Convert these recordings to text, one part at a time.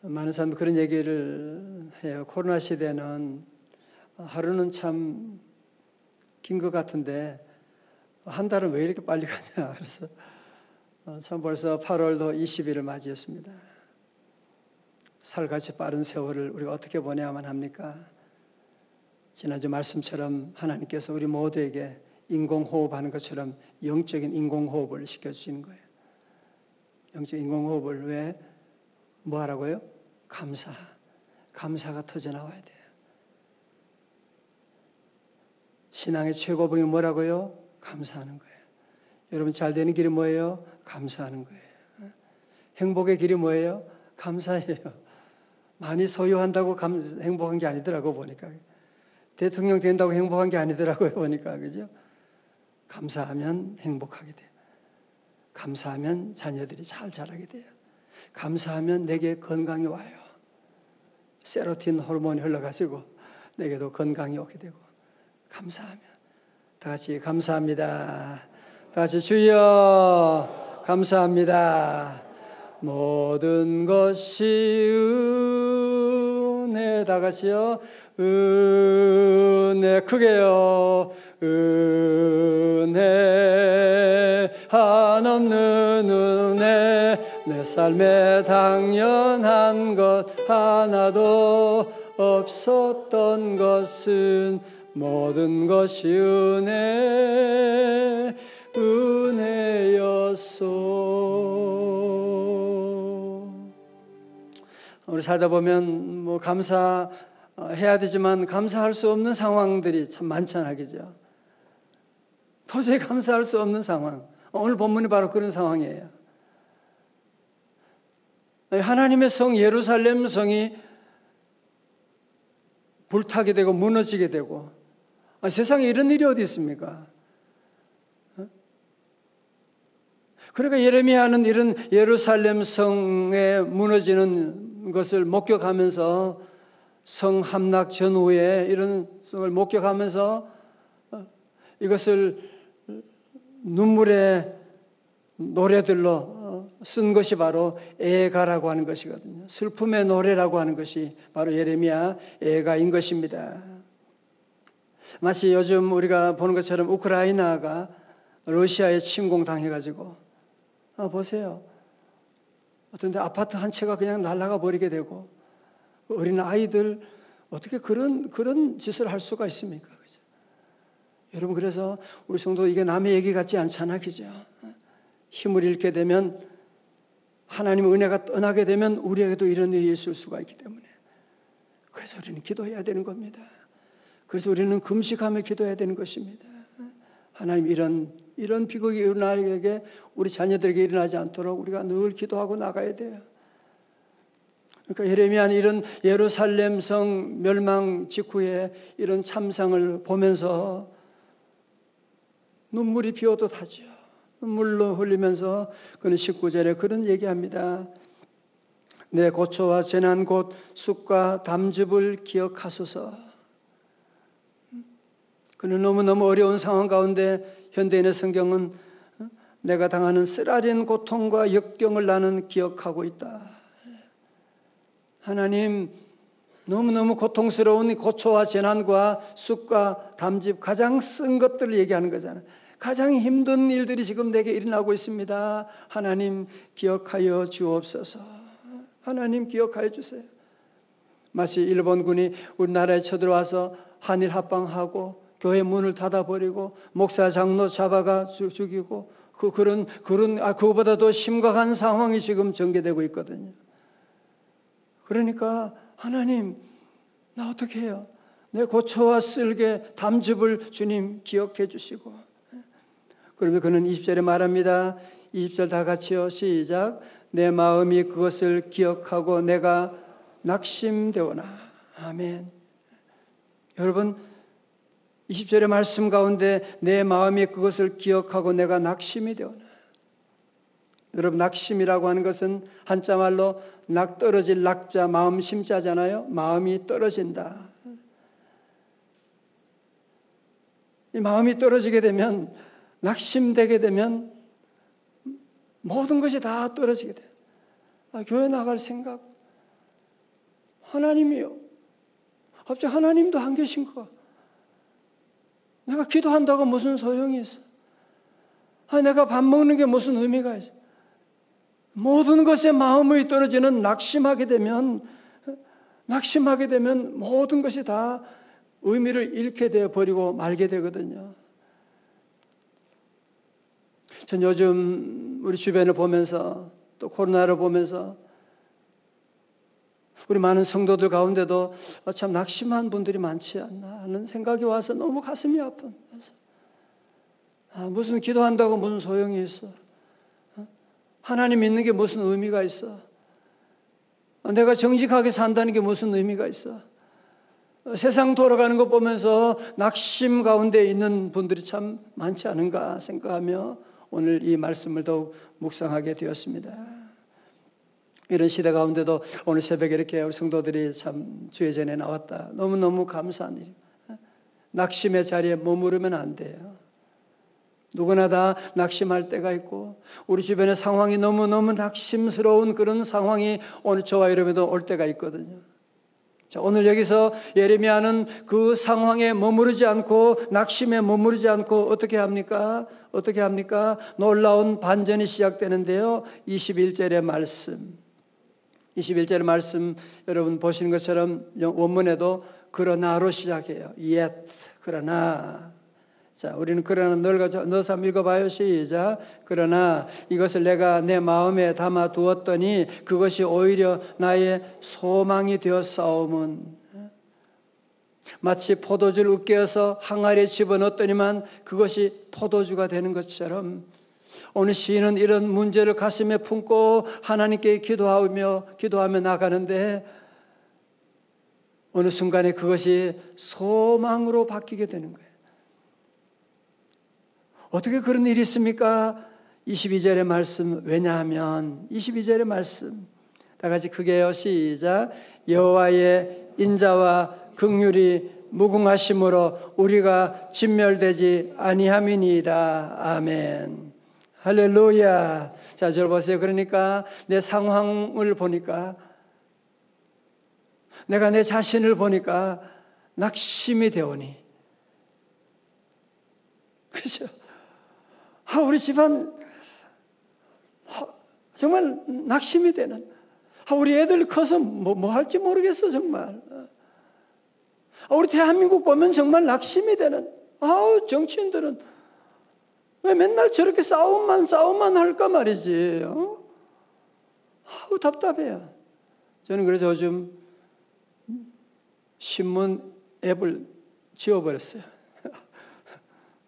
많은 사람들이 그런 얘기를 해요. 코로나 시대는 하루는 참 긴 것 같은데 한 달은 왜 이렇게 빨리 가냐. 그래서 참 벌써 8월도 20일을 맞이했습니다. 살같이 빠른 세월을 우리가 어떻게 보내야만 합니까? 지난주 말씀처럼 하나님께서 우리 모두에게 인공호흡하는 것처럼 영적인 인공호흡을 시켜주시는 거예요. 영적인 인공호흡을 왜? 뭐 하라고요? 감사가 터져나와야 돼요. 신앙의 최고봉이 뭐라고요? 감사하는 거예요. 여러분 잘 되는 길이 뭐예요? 감사하는 거예요. 행복의 길이 뭐예요? 감사해요. 많이 소유한다고 행복한 게 아니더라고 보니까. 대통령 된다고 행복한 게 아니더라고요 보니까. 그죠? 감사하면 행복하게 돼요. 감사하면 자녀들이 잘 자라게 돼요. 감사하면 내게 건강이 와요. 세로토닌 호르몬이 흘러가지고 내게도 건강이 오게 되고. 감사하면. 다 같이 감사합니다. 다 같이 주여 감사합니다. 모든 것이 은혜. 다 같이요. 은혜. 크게요. 은혜. 한없는 은혜. 내 삶에 당연한 것 하나도 없었던 것은 모든 것이 은혜였소. 우리 살다 보면 뭐 감사해야 되지만 감사할 수 없는 상황들이 참 많잖아요. 그죠? 도저히 감사할 수 없는 상황. 오늘 본문이 바로 그런 상황이에요. 하나님의 성 예루살렘 성이 불타게 되고 무너지게 되고, 세상에 이런 일이 어디 있습니까? 그러니까 예레미야는 이런 예루살렘 성에 무너지는 것을 목격하면서 성 함락 전후에 이런 성을 목격하면서 이것을 눈물의 노래들로 쓴 것이 바로 애가라고 하는 것이거든요. 슬픔의 노래라고 하는 것이 바로 예레미야 애가인 것입니다. 마치 요즘 우리가 보는 것처럼 우크라이나가 러시아에 침공당해가지고 보세요. 어떤 데 아파트 한 채가 그냥 날아가 버리게 되고 어린 아이들 어떻게 그런 짓을 할 수가 있습니까? 그죠? 여러분 그래서 우리 성도 이게 남의 얘기 같지 않잖아. 그죠? 힘을 잃게 되면 하나님의 은혜가 떠나게 되면 우리에게도 이런 일이 있을 수가 있기 때문에 그래서 우리는 기도해야 되는 겁니다. 그래서 우리는 금식하며 기도해야 되는 것입니다. 하나님 이런 비극이 일어나게 우리 자녀들에게 일어나지 않도록 우리가 늘 기도하고 나가야 돼요. 그러니까 예레미야는 이런 예루살렘 성 멸망 직후에 이런 참상을 보면서 눈물이 비오듯하죠. 눈물로 흘리면서 그는 19절에 그런 얘기합니다. 내 고초와 재난 곧 쑥과 담즙을 기억하소서. 그는 너무너무 어려운 상황 가운데 현대인의 성경은 내가 당하는 쓰라린 고통과 역경을 나는 기억하고 있다. 하나님 너무너무 고통스러운 고초와 재난과 쑥과 담즙 가장 쓴 것들을 얘기하는 거잖아요. 가장 힘든 일들이 지금 내게 일어나고 있습니다. 하나님 기억하여 주옵소서. 하나님 기억하여 주세요. 마치 일본군이 우리나라에 쳐들어와서 한일 합방하고 교회 문을 닫아버리고 목사 장로 잡아가 죽이고 그거보다 더 심각한 상황이 지금 전개되고 있거든요. 그러니까 하나님 나 어떻게 해요? 내 고초와 쓸개 담즙을 주님 기억해 주시고 그러면 그는 20절에 말합니다. 20절 다 같이요. 시작. 내 마음이 그것을 기억하고 내가 낙심되오나. 아멘. 여러분 20절의 말씀 가운데 내 마음이 그것을 기억하고 내가 낙심이 되오나. 여러분 낙심이라고 하는 것은 한자말로 낙떨어질 낙자 마음 심자잖아요. 마음이 떨어진다. 이 마음이 떨어지게 되면 낙심되게 되면 모든 것이 다 떨어지게 돼요. 교회 나갈 생각, 하나님이요. 갑자기 하나님도 안 계신가? 내가 기도한다고 무슨 소용이 있어? 내가 밥 먹는 게 무슨 의미가 있어? 모든 것에 마음이 떨어지는 낙심하게 되면 모든 것이 다 의미를 잃게 되어 버리고 말게 되거든요. 전 요즘 우리 주변을 보면서 또 코로나를 보면서 우리 많은 성도들 가운데도 참 낙심한 분들이 많지 않나 하는 생각이 와서 너무 가슴이 아픈. 무슨 기도한다고 무슨 소용이 있어? 하나님 믿는 게 무슨 의미가 있어? 내가 정직하게 산다는 게 무슨 의미가 있어? 세상 돌아가는 것 보면서 낙심 가운데 있는 분들이 참 많지 않은가 생각하며 오늘 이 말씀을 더욱 묵상하게 되었습니다. 이런 시대 가운데도 오늘 새벽에 이렇게 우리 성도들이 참 주의 전에 나왔다. 너무너무 감사한 일이에요. 낙심의 자리에 머무르면 안 돼요. 누구나 다 낙심할 때가 있고 우리 주변의 상황이 너무너무 낙심스러운 그런 상황이 오늘 저와 여러분도 올 때가 있거든요. 자, 오늘 여기서 예레미야는 그 상황에 머무르지 않고 낙심에 머무르지 않고 어떻게 합니까? 놀라운 반전이 시작되는데요. 21절의 말씀. 21절의 말씀 여러분 보시는 것처럼 원문에도 그러나로 시작해요. yet, 그러나. 자, 우리는 그러나 넣어서 한번 읽어봐요. 시작. 그러나 이것을 내가 내 마음에 담아 두었더니 그것이 오히려 나의 소망이 되었사오면 마치 포도주를 으깨어서 항아리에 집어넣었더니만 그것이 포도주가 되는 것처럼 오늘 시인은 이런 문제를 가슴에 품고 하나님께 기도하며 나가는데 어느 순간에 그것이 소망으로 바뀌게 되는 거예요. 어떻게 그런 일이 있습니까? 22절의 말씀. 왜냐하면 22절의 말씀 다 같이 크게요. 시작. 여호와의 인자와 긍휼이 무궁하심으로 우리가 진멸되지 아니함이니이다. 아멘. 할렐루야. 자, 저를 보세요. 그러니까 내 상황을 보니까 내가 내 자신을 보니까 낙심이 되오니. 그죠? 우리 집안 정말 낙심이 되는. 우리 애들 커서 뭐 할지 모르겠어 정말. 우리 대한민국 보면 정말 낙심이 되는. 정치인들은 왜 맨날 저렇게 싸움만 할까 말이지. 답답해요. 저는 그래서 요즘 신문 앱을 지워버렸어요.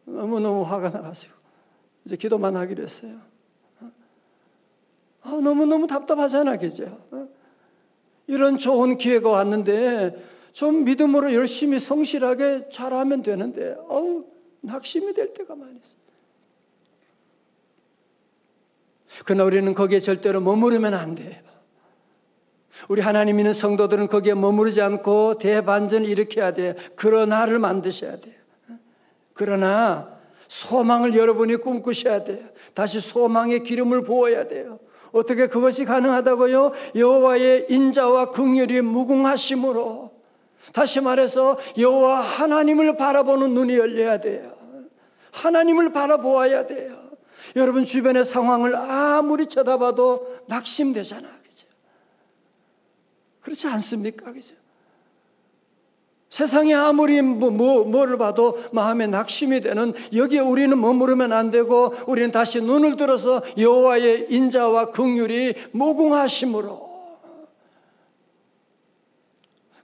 너무너무 화가 나가지고 이제 기도만 하기로 했어요. 너무너무 답답하잖아, 그죠? 이런 좋은 기회가 왔는데 좀 믿음으로 열심히 성실하게 잘하면 되는데 낙심이 될 때가 많이 있어요. 그러나 우리는 거기에 절대로 머무르면 안 돼요. 우리 하나님 믿는 성도들은 거기에 머무르지 않고 대반전을 일으켜야 돼요. 그러나를 만드셔야 돼요. 그러나 소망을 여러분이 꿈꾸셔야 돼요. 다시 소망의 기름을 부어야 돼요. 어떻게 그것이 가능하다고요? 여호와의 인자와 긍휼이 무궁하심으로. 다시 말해서 여호와 하나님을 바라보는 눈이 열려야 돼요. 하나님을 바라보아야 돼요. 여러분 주변의 상황을 아무리 쳐다봐도 낙심되잖아. 그죠? 그렇지 않습니까? 그죠? 세상에 아무리 뭐를 봐도 마음에 낙심이 되는 여기에 우리는 머무르면 안 되고 우리는 다시 눈을 들어서 여호와의 인자와 긍휼이 무궁하심으로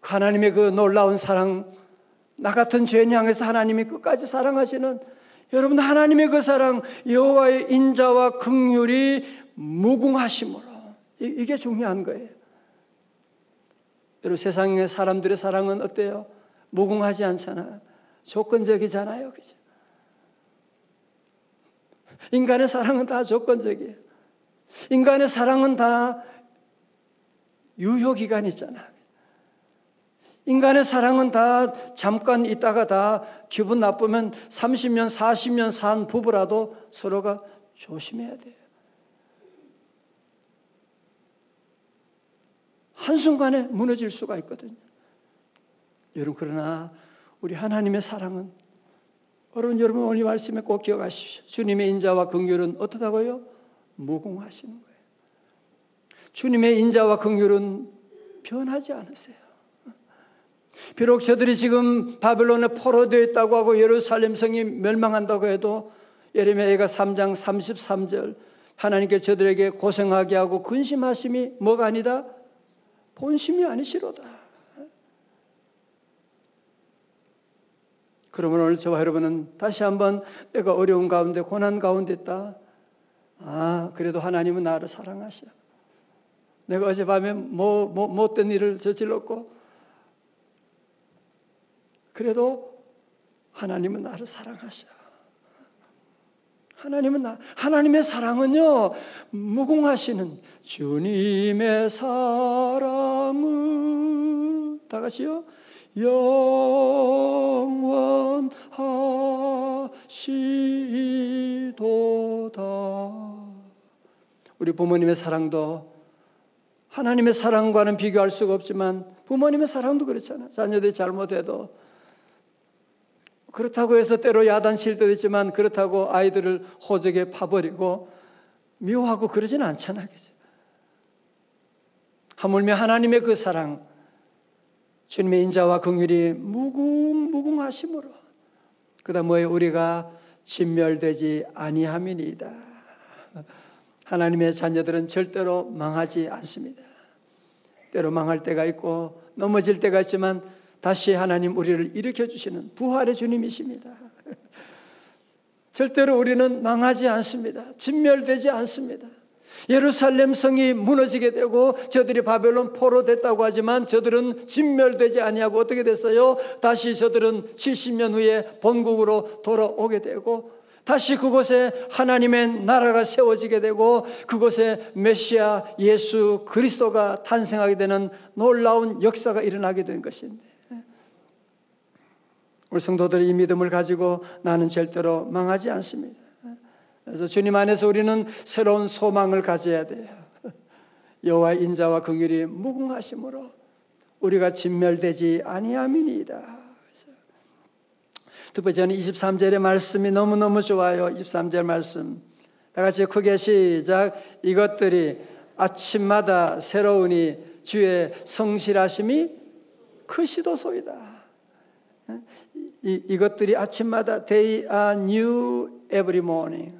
하나님의 그 놀라운 사랑, 나 같은 죄인 향해서 하나님이 끝까지 사랑하시는 여러분 하나님의 그 사랑, 여호와의 인자와 긍휼이 무궁하심으로 이게 중요한 거예요. 여러분 세상의 사람들의 사랑은 어때요? 무궁하지 않잖아. 조건적이잖아요. 그죠? 인간의 사랑은 다 조건적이에요. 인간의 사랑은 다 유효기간이 있잖아. 인간의 사랑은 다 잠깐 있다가 다 기분 나쁘면 30년, 40년 산 부부라도 서로가 조심해야 돼요. 한순간에 무너질 수가 있거든요. 여러분, 그러나 우리 하나님의 사랑은, 여러분 오늘 이 말씀에 꼭 기억하십시오. 주님의 인자와 긍휼은 어떻다고요? 무궁하시는 거예요. 주님의 인자와 긍휼은 변하지 않으세요. 비록 저들이 지금 바벨론에 포로되어 있다고 하고 예루살렘 성이 멸망한다고 해도 예레미야가 3장 33절, 하나님께 저들에게 고생하게 하고 근심하심이 뭐가 아니다? 본심이 아니시로다. 그러면 오늘 저와 여러분은 다시 한번 내가 어려운 가운데, 고난 가운데 있다. 그래도 하나님은 나를 사랑하셔. 내가 어젯밤에 못된 일을 저질렀고, 그래도 하나님은 나를 사랑하셔. 하나님의 사랑은요, 무궁하시는 주님의 사랑은, 다 같이요, 영원하시도다. 우리 부모님의 사랑도 하나님의 사랑과는 비교할 수가 없지만, 부모님의 사랑도 그렇잖아요. 자녀들이 잘못해도 그렇다고 해서 때로 야단칠 때도 있지만, 그렇다고 아이들을 호적에 파버리고 미워하고 그러지는 않잖아요. 그죠? 하물며 하나님의 그 사랑, 주님의 인자와 긍휼이 무궁하심으로, 그다음 뭐예요? 우리가 진멸되지 아니함이니이다. 하나님의 자녀들은 절대로 망하지 않습니다. 때로 망할 때가 있고 넘어질 때가 있지만 다시 하나님 우리를 일으켜주시는 부활의 주님이십니다. 절대로 우리는 망하지 않습니다. 진멸되지 않습니다. 예루살렘 성이 무너지게 되고 저들이 바벨론 포로 됐다고 하지만 저들은 진멸되지 아니하고 어떻게 됐어요? 다시 저들은 70년 후에 본국으로 돌아오게 되고, 다시 그곳에 하나님의 나라가 세워지게 되고, 그곳에 메시아 예수 그리스도가 탄생하게 되는 놀라운 역사가 일어나게 된 것인데, 우리 성도들이 이 믿음을 가지고 나는 절대로 망하지 않습니다. 그래서 주님 안에서 우리는 새로운 소망을 가져야 돼요. 여호와의 인자와 긍휼이 무궁하심으로 우리가 진멸되지 아니함이니이다. 두 번째는 23절의 말씀이 너무너무 좋아요. 23절 말씀 다 같이 크게 시작. 이것들이 아침마다 새로우니 주의 성실하심이 크시도소이다. 이것들이 아침마다 they are new every morning.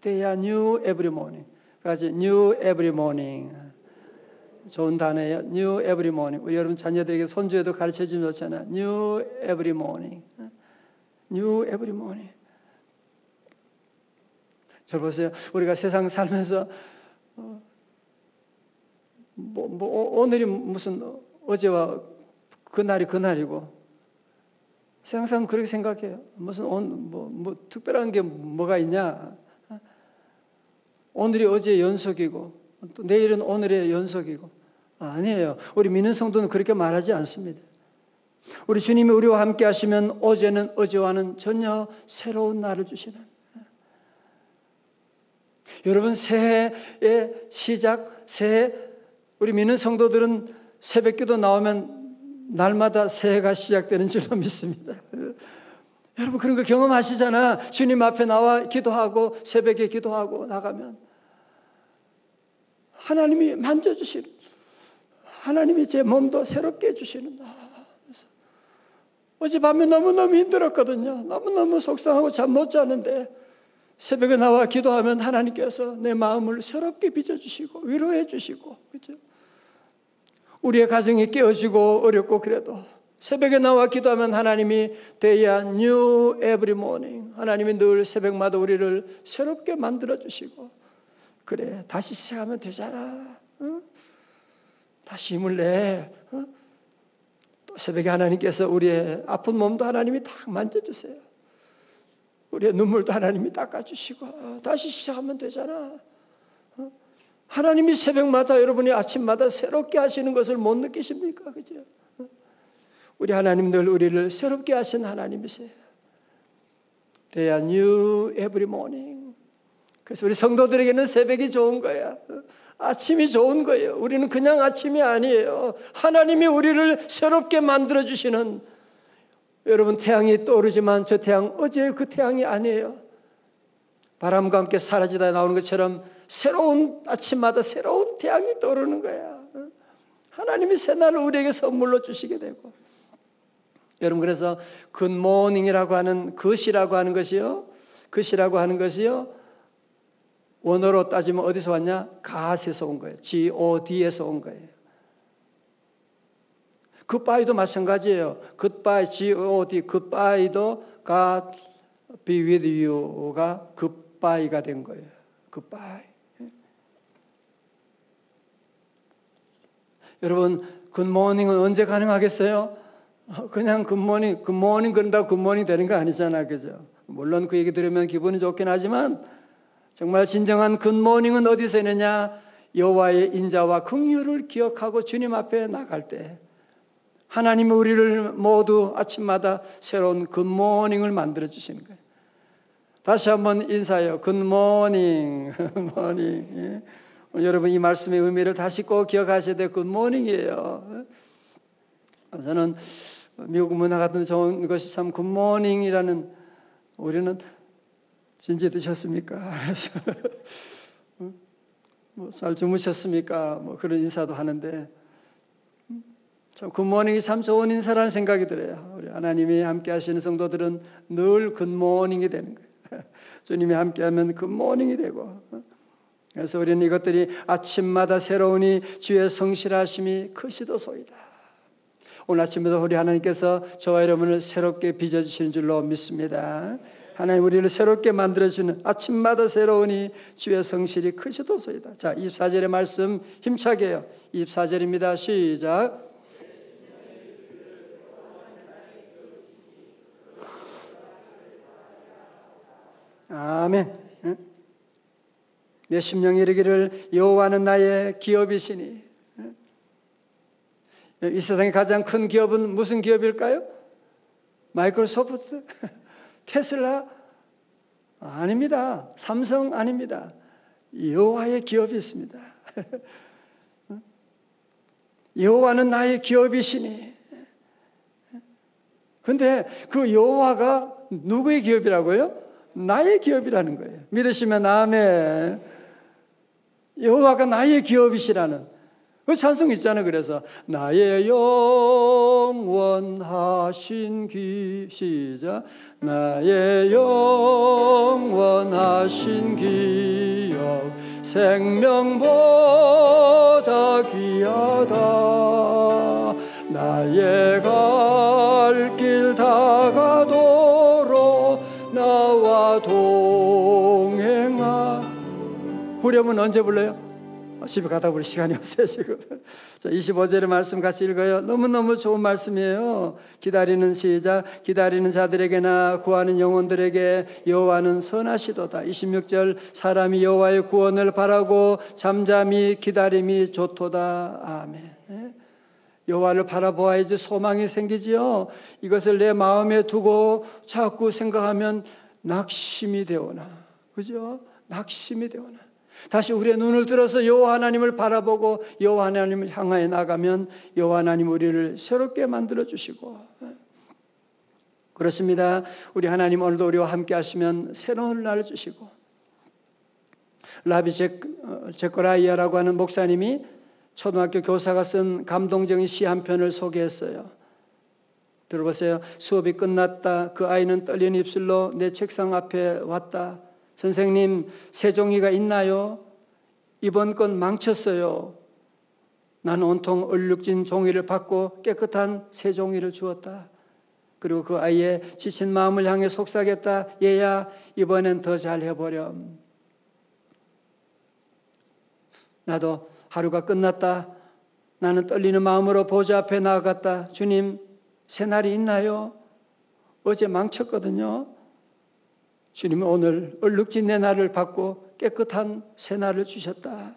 They are new every morning. 그래서 new every morning. 좋은 단어예요. New every morning. 우리 여러분 자녀들에게 손주에도 가르쳐 주면 좋잖아요. New every morning. New every morning. 저 보세요. 우리가 세상 살면서 오늘이 무슨 어제와 그날이 그날이고, 세상 사람은 그렇게 생각해요. 무슨 특별한 게 뭐가 있냐? 오늘이 어제의 연속이고 또 내일은 오늘의 연속이고. 아니에요. 우리 믿는 성도는 그렇게 말하지 않습니다. 우리 주님이 우리와 함께 하시면 어제는 어제와는 전혀 새로운 날을 주시는. 여러분, 새해의 시작, 우리 믿는 성도들은 새벽기도 나오면 날마다 새해가 시작되는 줄로 믿습니다. 여러분 그런 거 경험하시잖아. 주님 앞에 나와 기도하고 새벽에 기도하고 나가면 하나님이 만져주시는, 하나님이 제 몸도 새롭게 해주시는. 어젯밤에 너무너무 힘들었거든요. 너무너무 속상하고 잠 못 자는데 새벽에 나와 기도하면 하나님께서 내 마음을 새롭게 빚어주시고 위로해 주시고, 그렇죠? 우리의 가정이 깨어지고 어렵고 그래도 새벽에 나와 기도하면 하나님이 They are new every morning. 하나님이 늘 새벽마다 우리를 새롭게 만들어주시고, 그래 다시 시작하면 되잖아. 응? 다시 힘을 내. 응? 또 새벽에 하나님께서 우리의 아픈 몸도 하나님이 다 만져주세요. 우리의 눈물도 하나님이 닦아주시고 다시 시작하면 되잖아. 응? 하나님이 새벽마다 여러분이 아침마다 새롭게 하시는 것을 못 느끼십니까? 그죠? 우리 하나님 늘 우리를 새롭게 하신 하나님이세요. They are new every morning. 그래서 우리 성도들에게는 새벽이 좋은 거야. 아침이 좋은 거예요. 우리는 그냥 아침이 아니에요. 하나님이 우리를 새롭게 만들어주시는, 여러분 태양이 떠오르지만 저 태양 어제의 그 태양이 아니에요. 바람과 함께 사라지다 나오는 것처럼 새로운 아침마다 새로운 태양이 떠오르는 거야. 하나님이 새날을 우리에게 선물로 주시게 되고. 여러분 그래서 굿모닝이라고 하는 것이라고 하는 것이요. 것이라고 하는 것이요. 원어로 따지면 어디서 왔냐? 갓에서 온 거예요. God에서 온 거예요. 굿바이도 마찬가지예요. 굿바이, G-O-D, 굿바이도 God be with you가 굿바이가 된 거예요. 굿바이. 여러분, 굿모닝은 언제 가능하겠어요? 그냥 굿모닝 그런다고 굿모닝 되는 거 아니잖아, 그죠? 물론 그 얘기 들으면 기분이 좋긴 하지만 정말 진정한 굿모닝은 어디서 있느냐? 여호와의 인자와 긍휼을 기억하고 주님 앞에 나갈 때 하나님이 우리를 모두 아침마다 새로운 굿모닝을 만들어 주시는 거예요. 다시 한번 인사해요. 굿모닝. 모닝. 여러분 이 말씀의 의미를 다시 꼭 기억하셔야 돼요. 굿모닝이에요. 저는 미국 문화 같은 데 좋은 것이 참 굿모닝이라는, 우리는 진지 드셨습니까? 뭐 잘 주무셨습니까? 뭐 그런 인사도 하는데 참 굿모닝이 참 좋은 인사라는 생각이 들어요. 우리 하나님이 함께 하시는 성도들은 늘 굿모닝이 되는 거예요. 주님이 함께하면 굿모닝이 되고, 그래서 우리는 이것들이 아침마다 새로우니 주의 성실하심이 크시도소이다. 오늘 아침에도 우리 하나님께서 저와 여러분을 새롭게 빚어주시는 줄로 믿습니다. 하나님 우리를 새롭게 만들어주는, 아침마다 새로우니 주의 성실이 크시도소이다. 자, 24절의 말씀 힘차게 해요. 24절입니다. 시작. 아멘. 내 심령이 이르기를 여호와는 나의 기업이시니. 이 세상에 가장 큰 기업은 무슨 기업일까요? 마이크로소프트? 테슬라? 아닙니다. 삼성 아닙니다. 여호와의 기업이 있습니다. 여호와는 나의 기업이시니. 근데 그 여호와가 누구의 기업이라고요? 나의 기업이라는 거예요. 믿으시면 아멘. 여호와가 나의 기업이시라는 그 찬송 있잖아요. 그래서 나의 영원하신 시작. 나의 영원하신 기업 생명보다 귀하다. 나의 갈 길 다가도록 나와 동행하. 후렴은 언제 불러요? 집에 가다 보니 시간이 없어요 지금. 자, 25절의 말씀 같이 읽어요. 너무너무 좋은 말씀이에요. 기다리는 시작. 기다리는 자들에게나 구하는 영혼들에게 여호와는 선하시도다. 26절 사람이 여호와의 구원을 바라고 잠잠히 기다림이 좋도다. 아멘. 여호와를 바라보아야지 소망이 생기지요. 이것을 내 마음에 두고 자꾸 생각하면 낙심이 되오나. 그죠? 낙심이 되오나. 다시 우리의 눈을 들어서 여호와 하나님을 바라보고 여호와 하나님을 향하여 나가면 여호와 하나님 우리를 새롭게 만들어 주시고, 그렇습니다. 우리 하나님 오늘도 우리와 함께 하시면 새로운 날을 주시고. 라비 제코라이아라고 하는 목사님이 초등학교 교사가 쓴 감동적인 시 한 편을 소개했어요. 들어보세요. 수업이 끝났다. 그 아이는 떨리는 입술로 내 책상 앞에 왔다. 선생님, 새 종이가 있나요? 이번 건 망쳤어요. 나는 온통 얼룩진 종이를 받고 깨끗한 새 종이를 주었다. 그리고 그 아이의 지친 마음을 향해 속삭였다. 얘야, 이번엔 더 잘 해보렴. 나도 하루가 끝났다. 나는 떨리는 마음으로 보좌 앞에 나아갔다. 주님, 새 날이 있나요? 어제 망쳤거든요. 주님은 오늘 얼룩진 내 날을 받고 깨끗한 새 날을 주셨다.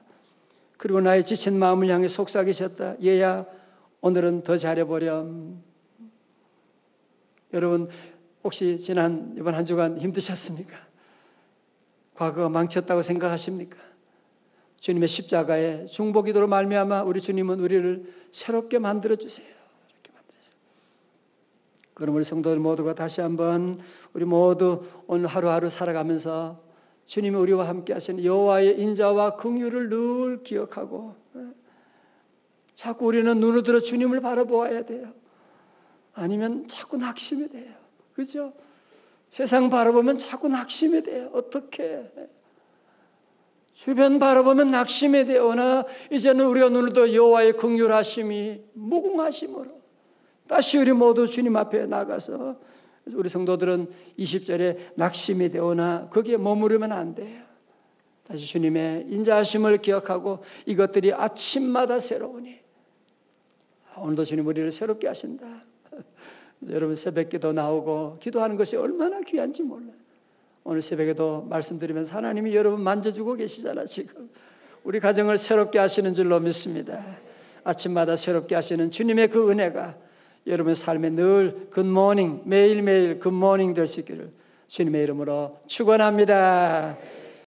그리고 나의 지친 마음을 향해 속삭이셨다. 얘야, 오늘은 더 잘해보렴. 여러분, 혹시 이번 한 주간 힘드셨습니까? 과거가 망쳤다고 생각하십니까? 주님의 십자가의 중보기도로 말미암아 우리 주님은 우리를 새롭게 만들어주세요. 이렇게 만들어주세요. 그럼 우리 성도들 모두가 다시 한번 우리 모두 오늘 하루하루 살아가면서 주님이 우리와 함께 하시는 여호와의 인자와 긍휼을 늘 기억하고 자꾸 우리는 눈을 들어 주님을 바라보아야 돼요. 아니면 자꾸 낙심이 돼요. 그죠? 세상 바라보면 자꾸 낙심이 돼요. 어떻게? 주변 바라보면 낙심이 되오나 이제는 우리가 눈을 들어 여호와의 긍휼하심이 무궁하심으로 다시 우리 모두 주님 앞에 나가서 우리 성도들은 20절에 낙심이 되오나 거기에 머무르면 안 돼요. 다시 주님의 인자하심을 기억하고 이것들이 아침마다 새로우니 오늘도 주님 우리를 새롭게 하신다. 여러분 새벽기도 나오고 기도하는 것이 얼마나 귀한지 몰라요. 오늘 새벽에도 말씀드리면서 하나님이 여러분 만져주고 계시잖아. 지금 우리 가정을 새롭게 하시는 줄로 믿습니다. 아침마다 새롭게 하시는 주님의 그 은혜가 여러분의 삶에 늘 굿모닝 매일매일 굿모닝 될 수 있기를 주님의 이름으로 축원합니다.